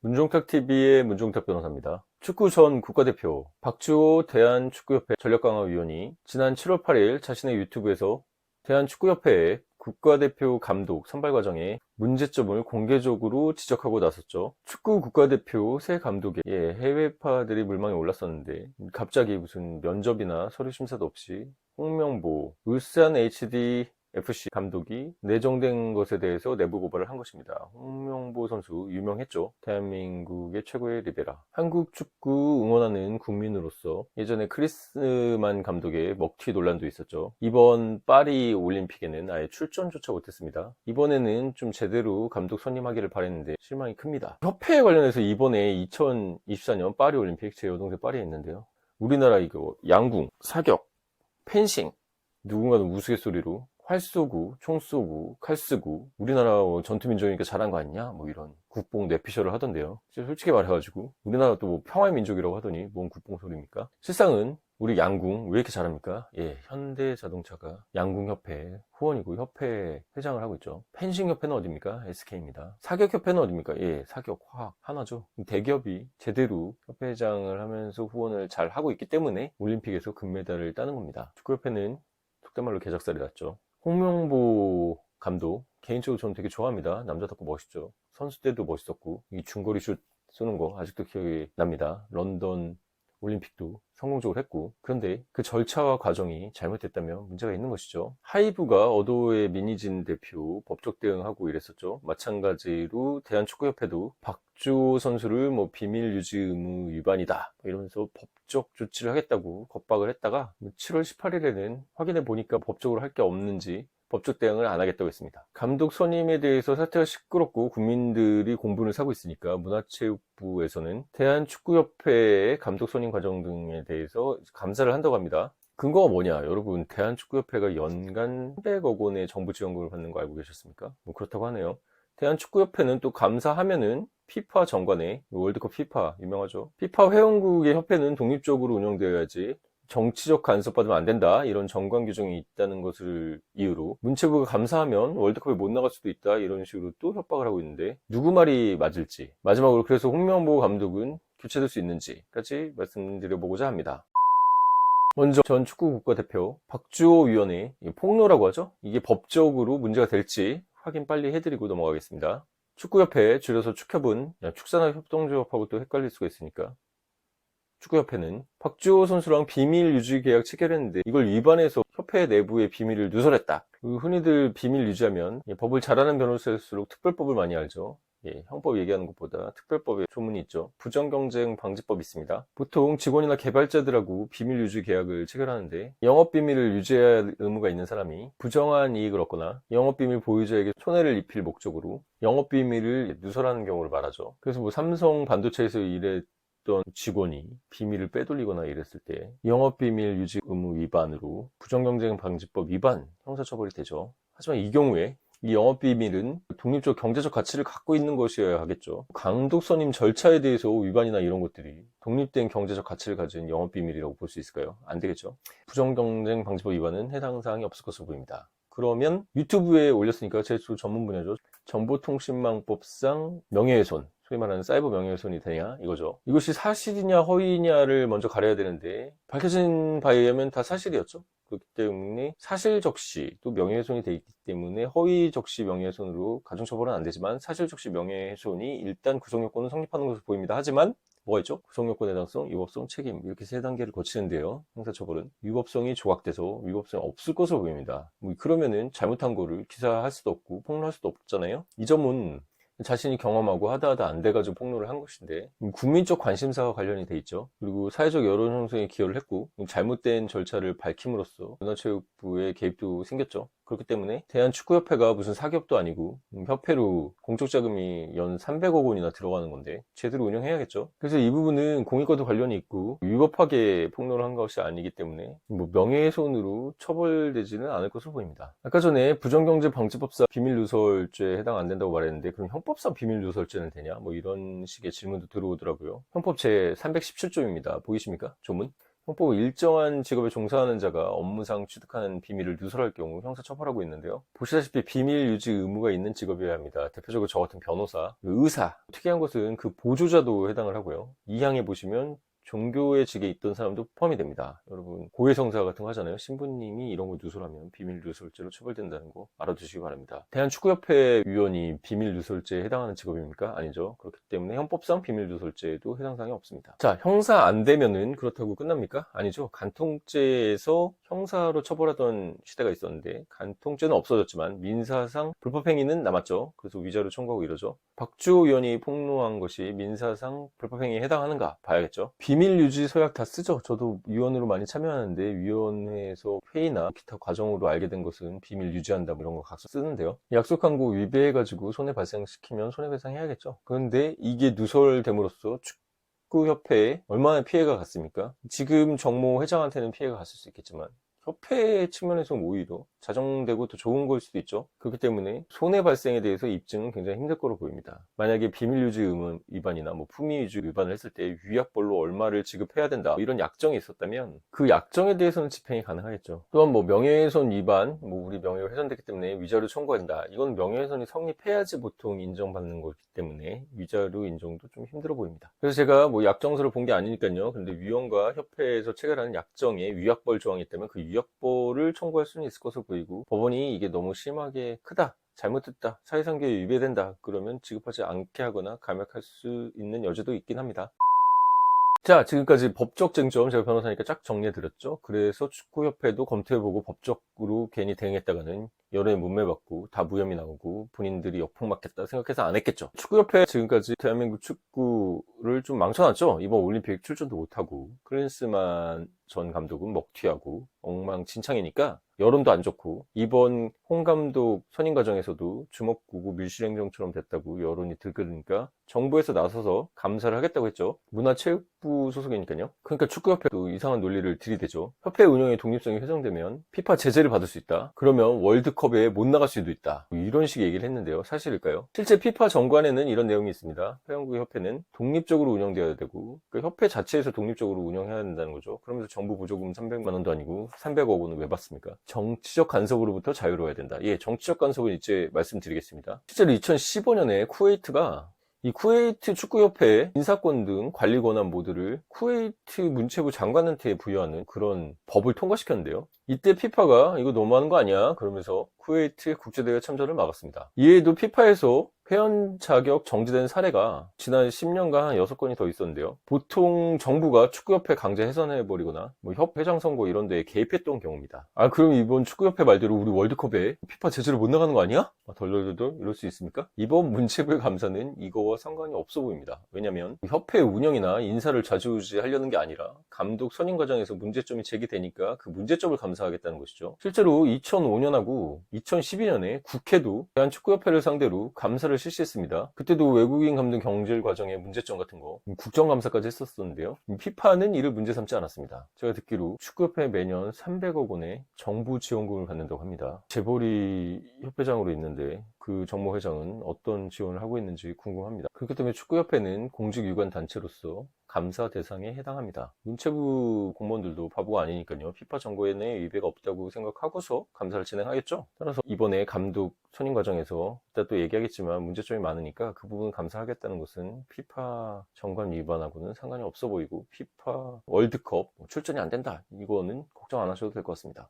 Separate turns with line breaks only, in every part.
문종탁TV의 문종탁 변호사입니다. 축구 전 국가대표 박주호 대한축구협회 전력강화위원이 지난 7월 8일 자신의 유튜브에서 대한축구협회의 국가대표 감독 선발 과정에 문제점을 공개적으로 지적하고 나섰죠. 축구 국가대표 새 감독에 해외파들이 물망에 올랐었는데 갑자기 무슨 면접이나 서류 심사도 없이 홍명보 울산 HD FC 감독이 내정된 것에 대해서 내부 고발을 한 것입니다. 홍명보 선수 유명했죠. 대한민국의 최고의 리베라. 한국 축구 응원하는 국민으로서 예전에 크리스만 감독의 먹튀 논란도 있었죠. 이번 파리 올림픽에는 아예 출전조차 못했습니다. 이번에는 좀 제대로 감독 선임하기를 바랬는데 실망이 큽니다. 협회에 관련해서 이번에 2024년 파리 올림픽, 제 여동생 파리에 있는데요. 우리나라 이거 양궁, 사격, 펜싱, 누군가는 우스갯소리로 활 쏘고 총 쏘고 칼 쓰고 우리나라 전투민족이니까 잘한 거 아니냐 뭐 이런 국뽕 뇌피셜을 하던데요. 솔직히 말해가지고 우리나라 또 뭐 평화민족이라고 하더니 뭔 국뽕 소리입니까? 실상은 우리 양궁 왜 이렇게 잘합니까? 현대자동차가 양궁협회 후원이고 협회 회장을 하고 있죠. 펜싱협회는 어딥니까? SK입니다. 사격협회는 어딥니까? 사격, 화학 하나죠. 대기업이 제대로 협회장을 하면서 후원을 잘 하고 있기 때문에 올림픽에서 금메달을 따는 겁니다. 축구협회는 속된 말로 개작살이 났죠. 홍명보 감독 개인적으로 저는 되게 좋아합니다. 남자답고 멋있죠. 선수 때도 멋있었고 이 중거리 슛 쏘는 거 아직도 기억이 납니다. 런던 올림픽도 성공적으로 했고, 그런데 그 절차와 과정이 잘못됐다면 문제가 있는 것이죠. 하이브가 어도의 민희진 대표 법적 대응하고 이랬었죠. 마찬가지로 대한축구협회도 박주호 선수를 뭐 비밀 유지 의무 위반이다 이러면서 법적 조치를 하겠다고 겁박을 했다가 7월 18일에는 확인해 보니까 법적으로 할 게 없는지 법적 대응을 안 하겠다고 했습니다. 감독 선임에 대해서 사태가 시끄럽고 국민들이 공분을 사고 있으니까 문화체육부에서는 대한축구협회의 감독 선임 과정 등에 대해서 감사를 한다고 합니다. 근거가 뭐냐? 여러분, 대한축구협회가 연간 300억 원의 정부 지원금을 받는 거 알고 계셨습니까? 뭐 그렇다고 하네요. 대한축구협회는 또 감사하면은 피파 정관에 월드컵 피파 유명하죠. 피파 회원국의 협회는 독립적으로 운영되어야지 정치적 간섭받으면 안 된다 이런 정관 규정이 있다는 것을 이유로 문체부가 감사하면 월드컵에 못 나갈 수도 있다 이런 식으로 또 협박을 하고 있는데 누구 말이 맞을지 마지막으로 그래서 홍명보 감독은 교체될 수 있는지까지 말씀드려보고자 합니다. 먼저 전 축구 국가대표 박주호 위원의 폭로라고 하죠. 이게 법적으로 문제가 될지 확인 빨리 해드리고 넘어가겠습니다. 축구협회 줄여서 축협은 축산업협동조합하고 또 헷갈릴 수가 있으니까 축구협회는 박주호 선수랑 비밀 유지 계약 체결했는데 이걸 위반해서 협회 내부의 비밀을 누설했다. 흔히들 비밀 유지하면 법을 잘하는 변호사일수록 특별법을 많이 알죠. 형법 얘기하는 것보다 특별법에 조문이 있죠. 부정경쟁 방지법이 있습니다. 보통 직원이나 개발자들하고 비밀 유지 계약을 체결하는데 영업비밀을 유지해야 할 의무가 있는 사람이 부정한 이익을 얻거나 영업비밀 보유자에게 손해를 입힐 목적으로 영업비밀을 누설하는 경우를 말하죠. 그래서 뭐 삼성 반도체에서 일했던 직원이 비밀을 빼돌리거나 이랬을 때 영업비밀 유지 의무 위반으로 부정경쟁 방지법 위반 형사처벌이 되죠. 하지만 이 경우에 이 영업비밀은 독립적 경제적 가치를 갖고 있는 것이어야 하겠죠. 감독 선임 절차에 대해서 위반이나 이런 것들이 독립된 경제적 가치를 가진 영업비밀이라고 볼 수 있을까요? 안 되겠죠. 부정경쟁 방지법 위반은 해당 사항이 없을 것으로 보입니다. 그러면 유튜브에 올렸으니까 제 주 전문 분야죠. 정보통신망법상 명예훼손, 소위 말하는 사이버 명예훼손이 되냐 이거죠. 이것이 사실이냐 허위냐를 먼저 가려야 되는데 밝혀진 바에 의하면 다 사실이었죠. 그렇기 때문에 사실적시 또 명예훼손이 되어 있기 때문에 허위적시 명예훼손으로 가중처벌은 안 되지만 사실적시 명예훼손이 일단 구성요건은 성립하는 것으로 보입니다. 하지만 뭐가 있죠? 구성요건 해당성, 위법성, 책임 이렇게 세 단계를 거치는데요. 형사처벌은 위법성이 조각돼서 위법성이 없을 것으로 보입니다. 그러면은 잘못한 거를 기사할 수도 없고 폭로할 수도 없잖아요. 이 점은 자신이 경험하고 하다 안 돼가지고 폭로를 한 것인데 국민적 관심사와 관련이 돼 있죠. 그리고 사회적 여론 형성에 기여를 했고 잘못된 절차를 밝힘으로써 문화체육부의 개입도 생겼죠. 그렇기 때문에 대한축구협회가 무슨 사기업도 아니고 협회로 공적 자금이 연 300억 원이나 들어가는 건데 제대로 운영해야겠죠. 그래서 이 부분은 공익과도 관련이 있고 위법하게 폭로를 한 것이 아니기 때문에 뭐 명예훼손으로 처벌되지는 않을 것으로 보입니다. 아까 전에 부정경제방지법상 비밀누설죄에 해당 안 된다고 말했는데 그럼 형법상 비밀누설죄는 되냐? 뭐 이런 식의 질문도 들어오더라고요. 형법 제 317조입니다. 보이십니까? 조문? 헌법은 일정한 직업에 종사하는 자가 업무상 취득하는 비밀을 누설할 경우 형사 처벌하고 있는데요. 보시다시피 비밀 유지 의무가 있는 직업이어야 합니다. 대표적으로 저 같은 변호사, 의사. 특이한 것은 그 보조자도 해당을 하고요. 이 항에 보시면 종교의 직에 있던 사람도 포함이 됩니다. 여러분 고해성사 같은 거 하잖아요. 신부님이 이런 거 누설하면 비밀 누설죄로 처벌된다는 거 알아두시기 바랍니다. 대한축구협회 위원이 비밀 누설죄에 해당하는 직업입니까? 아니죠. 그렇기 때문에 헌법상 비밀 누설죄에도 해당 사항이 없습니다. 자, 형사 안 되면은 그렇다고 끝납니까? 아니죠. 간통죄에서 형사로 처벌하던 시대가 있었는데 간통죄는 없어졌지만 민사상 불법행위는 남았죠. 그래서 위자료 청구하고 이러죠. 박주호 의원이 폭로한 것이 민사상 불법행위에 해당하는가 봐야겠죠. 비밀 유지 서약 다 쓰죠. 저도 위원으로 많이 참여하는데 위원회에서 회의나 기타 과정으로 알게 된 것은 비밀 유지한다 뭐 이런 거 각서 쓰는데요. 약속한 거 위배해가지고 손해 발생시키면 손해배상해야겠죠. 그런데 이게 누설됨으로써 축구협회에 얼마나 피해가 갔습니까? 지금 정모 회장한테는 피해가 갔을 수 있겠지만 협회 측면에서는 오히려 자정되고 더 좋은 걸 수도 있죠. 그렇기 때문에 손해 발생에 대해서 입증은 굉장히 힘들 거로 보입니다. 만약에 비밀유지 의무 위반이나 품위유지 위반을 했을 때 위약벌로 얼마를 지급해야 된다 이런 약정이 있었다면 그 약정에 대해서는 집행이 가능하겠죠. 또한 명예훼손 위반, 우리 명예가 훼손됐기 때문에 위자료 청구해야 된다. 이건 명예훼손이 성립해야지 보통 인정받는 거기 때문에 위자료 인정도 좀 힘들어 보입니다. 그래서 제가 약정서를 본 게 아니니까요. 근데 위원과 협회에서 체결하는 약정에 위약벌 조항이 있다면 그 위약벌을 청구할 수는 있을 것으로 보이고 법원이 이게 너무 심하게 크다, 잘못됐다, 사회상규에 위배된다 그러면 지급하지 않게 하거나 감액할 수 있는 여지도 있긴 합니다. 자, 지금까지 법적 쟁점 제가 변호사니까 쫙 정리해드렸죠. 그래서 축구협회도 검토해보고 법적으로 괜히 대응했다가는 여론에 문매받고 다 무혐의 나오고 본인들이 역풍 맞겠다 생각해서 안 했겠죠. 축구협회 지금까지 대한민국 축구를 좀 망쳐놨죠. 이번 올림픽 출전도 못하고 클린스만 전 감독은 먹튀하고 엉망진창이니까 여론도 안 좋고 이번 홍 감독 선임 과정에서도 주먹구구 밀실행정처럼 됐다고 여론이 들끓으니까 정부에서 나서서 감사를 하겠다고 했죠. 문화체육부 소속이니까요. 그러니까 축구협회도 이상한 논리를 들이대죠. 협회 운영의 독립성이 훼손되면 피파 제재를 받을 수 있다. 그러면 월드컵에 못 나갈 수도 있다. 이런 식의 얘기를 했는데요. 사실일까요? 실제 피파 정관에는 이런 내용이 있습니다. 회원국 협회는 독립적으로 운영되어야 되고 그러니까 협회 자체에서 독립적으로 운영해야 된다는 거죠. 그러면서 정부 보조금 300만 원도 아니고 300억 원은 왜 받습니까? 정치적 간섭으로부터 자유로워야 된다. 예, 정치적 간섭은 이제 말씀드리겠습니다. 실제로 2015년에 쿠웨이트가 이 쿠웨이트 축구협회 인사권 등 관리 권한 모두를 쿠웨이트 문체부 장관한테 부여하는 그런 법을 통과시켰는데요. 이때 피파가 이거 너무하는 거 아니야? 그러면서 쿠웨이트 국제대회 참전을 막았습니다. 이에도 피파에서 회원 자격 정지된 사례가 지난 10년간 한 6건이 더 있었는데요. 보통 정부가 축구협회 강제 해산해버리거나 협회장 선거 이런 데에 개입했던 경우입니다. 그럼 이번 축구협회 말대로 우리 월드컵에 피파 제재를 못 나가는 거 아니야? 덜덜덜 이럴 수 있습니까? 이번 문체부의 감사는 이거와 상관이 없어 보입니다. 왜냐면 협회 운영이나 인사를 좌지우지하려는 게 아니라 감독 선임 과정에서 문제점이 제기되니까 그 문제점을 감사하겠다는 것이죠. 실제로 2005년하고 2012년에 국회도 대한축구협회를 상대로 감사를 실시했습니다. 그때도 외국인 감독 경질 과정의 문제점 같은 거 국정감사까지 했었었는데요. 피파는 이를 문제 삼지 않았습니다. 제가 듣기로 축구협회 매년 300억 원의 정부 지원금을 받는다고 합니다. 재벌이 협회장으로 있는데 그 정모 회장은 어떤 지원을 하고 있는지 궁금합니다. 그렇기 때문에 축구협회는 공직유관 단체로서 감사 대상에 해당합니다. 문체부 공무원들도 바보가 아니니까요. 피파 정보에 위배가 없다고 생각하고서 감사를 진행하겠죠. 따라서 이번에 감독 선임 과정에서 이따 또 얘기하겠지만 문제점이 많으니까 그 부분 감사하겠다는 것은 피파 정관 위반하고는 상관이 없어 보이고 피파 월드컵 출전이 안 된다. 이거는 걱정 안 하셔도 될 것 같습니다.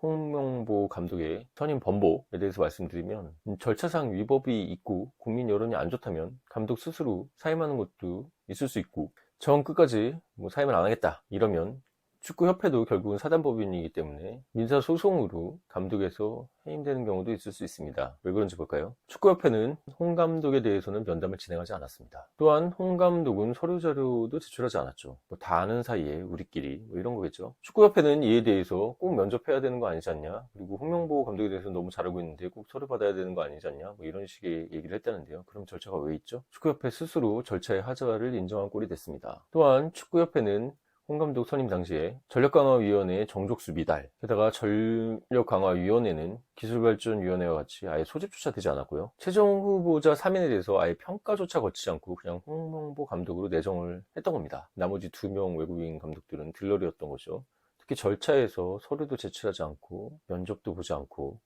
홍명보 감독의 선임 번복에 대해서 말씀드리면 절차상 위법이 있고 국민 여론이 안 좋다면 감독 스스로 사임하는 것도 있을 수 있고 정 끝까지 사임을 안 하겠다 이러면 축구협회도 결국은 사단법인이기 때문에 민사소송으로 감독에서 해임되는 경우도 있을 수 있습니다. 왜 그런지 볼까요? 축구협회는 홍 감독에 대해서는 면담을 진행하지 않았습니다. 또한 홍 감독은 서류 자료도 제출하지 않았죠. 다 아는 사이에 우리끼리 이런 거겠죠. 축구협회는 이에 대해서 꼭 면접해야 되는 거 아니지 않냐? 그리고 홍명보 감독에 대해서는 너무 잘 알고 있는데 꼭 서류 받아야 되는 거 아니지 않냐? 이런 식의 얘기를 했다는데요. 그럼 절차가 왜 있죠? 축구협회 스스로 절차의 하자를 인정한 꼴이 됐습니다. 또한 축구협회는 홍 감독 선임 당시에 전력강화위원회 정족수 미달, 게다가 전력강화위원회는 기술발전위원회와 같이 아예 소집조차 되지 않았고요. 최종 후보자 3인에 대해서 아예 평가조차 거치지 않고 그냥 홍명보 감독으로 내정을 했던 겁니다. 나머지 2명 외국인 감독들은 들러리였던 거죠. 특히 절차에서 서류도 제출하지 않고 면접도 보지 않고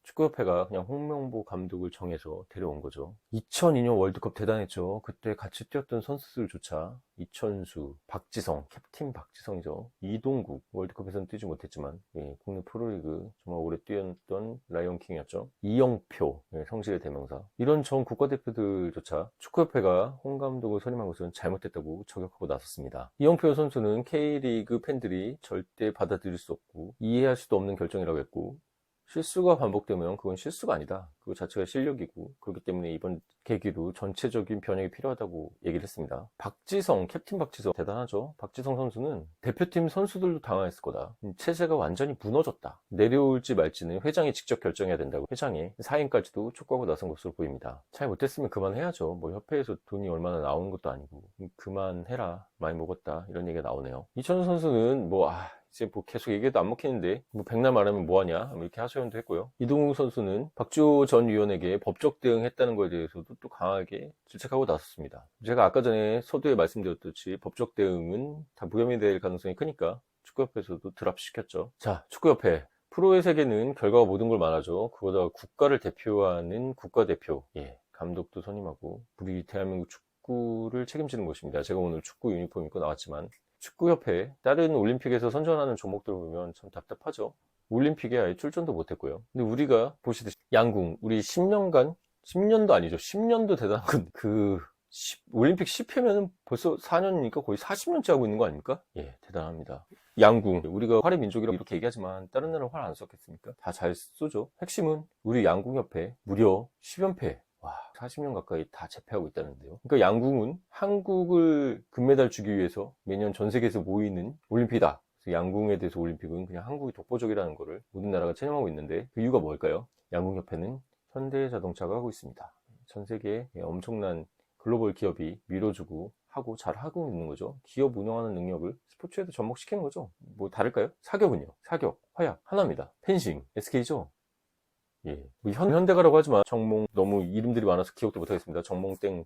축구협회가 그냥 홍명보 감독을 정해서 데려온 거죠. 2002년 월드컵 대단했죠. 그때 같이 뛰었던 선수들조차 이천수, 박지성, 캡틴 박지성이죠. 이동국, 월드컵에서는 뛰지 못했지만 국내 프로리그 정말 오래 뛰었던 라이온킹이었죠. 이영표, 성실의 대명사. 이런 전 국가대표들조차 축구협회가 홍 감독을 선임한 것은 잘못됐다고 저격하고 나섰습니다. 이영표 선수는 K리그 팬들이 절대 받아들일 수 없고 이해할 수도 없는 결정이라고 했고, 실수가 반복되면 그건 실수가 아니다. 그거 자체가 실력이고, 그렇기 때문에 이번 계기로 전체적인 변혁이 필요하다고 얘기를 했습니다. 박지성, 캡틴 박지성 대단하죠. 박지성 선수는 대표팀 선수들도 당황했을 거다. 체제가 완전히 무너졌다. 내려올지 말지는 회장이 직접 결정해야 된다고 회장의 사인까지도 촉구하고 나선 것으로 보입니다. 잘 못했으면 그만해야죠. 뭐 협회에서 돈이 얼마나 나오는 것도 아니고 그만해라, 많이 먹었다, 이런 얘기가 나오네요. 이천수 선수는 이제 계속 얘기해도 안 먹히는데 백날 말하면 뭐하냐 이렇게 하소연도 했고요. 이동욱 선수는 박주호 전 위원에게 법적 대응했다는 것에 대해서도 또 강하게 질책하고 나섰습니다. 제가 아까 전에 서두에 말씀드렸듯이 법적 대응은 다 무혐의 될 가능성이 크니까 축구협회에서도 드랍시켰죠. 자, 축구협회. 프로의 세계는 결과가 모든 걸 말하죠. 그거다가 국가를 대표하는 국가대표, 감독도 선임하고 우리 대한민국 축구를 책임지는 것입니다. 제가 오늘 축구 유니폼 입고 나왔지만 축구협회 다른 올림픽에서 선전하는 종목들을 보면 참 답답하죠. 올림픽에 아예 출전도 못했고요. 근데 우리가 보시듯이 양궁, 우리 10년도 아니죠. 10년도 대단한 건 올림픽 10회면은 벌써 4년이니까 거의 40년째 하고 있는 거 아닙니까? 대단합니다. 양궁, 우리가 활의 민족이라고 이렇게 얘기하지만 다른 나라는 활 안 썼겠습니까? 다 잘 쏘죠. 핵심은 우리 양궁협회 무려 10연패. 40년 가까이 다 재패하고 있다는데요. 그러니까 양궁은 한국을 금메달 주기 위해서 매년 전 세계에서 모이는 올림픽이다. 그래서 양궁에 대해서 올림픽은 그냥 한국이 독보적이라는 거를 모든 나라가 체념하고 있는데, 그 이유가 뭘까요? 양궁협회는 현대자동차가 하고 있습니다. 전 세계에 엄청난 글로벌 기업이 밀어주고 하고 잘 하고 있는 거죠. 기업 운영하는 능력을 스포츠에도 접목시키는 거죠. 뭐 다를까요? 사격은요. 사격, 화약, 하나입니다. 펜싱, SK죠. 현대가라고 하지만 정몽, 너무 이름들이 많아서 기억도 못하겠습니다. 정몽땡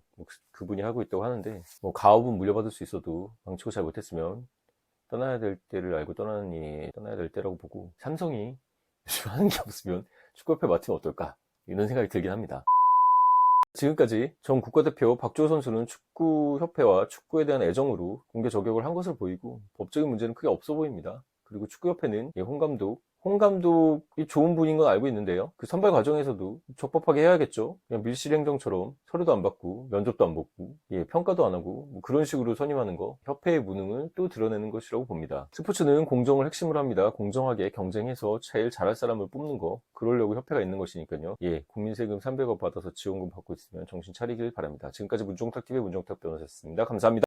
그분이 하고 있다고 하는데, 가업은 물려받을 수 있어도 망치고 잘 못했으면 떠나야 될 때를 알고 떠나야 될 때라고 보고, 삼성이 하는 게 없으면 축구협회 맡으면 어떨까, 이런 생각이 들긴 합니다. 지금까지 전 국가대표 박주호 선수는 축구협회와 축구에 대한 애정으로 공개 저격을 한 것으로 보이고, 법적인 문제는 크게 없어 보입니다. 그리고 축구협회는 홍 감독이 좋은 분인 건 알고 있는데요. 그 선발 과정에서도 적법하게 해야겠죠. 그냥 밀실 행정처럼 서류도 안 받고 면접도 안 받고 평가도 안 하고 그런 식으로 선임하는 거, 협회의 무능을 또 드러내는 것이라고 봅니다. 스포츠는 공정을 핵심으로 합니다. 공정하게 경쟁해서 제일 잘할 사람을 뽑는 거, 그러려고 협회가 있는 것이니까요. 국민 세금 300억 받아서 지원금 받고 있으면 정신 차리길 바랍니다. 지금까지 문종탁TV의 문종탁 변호사였습니다. 감사합니다.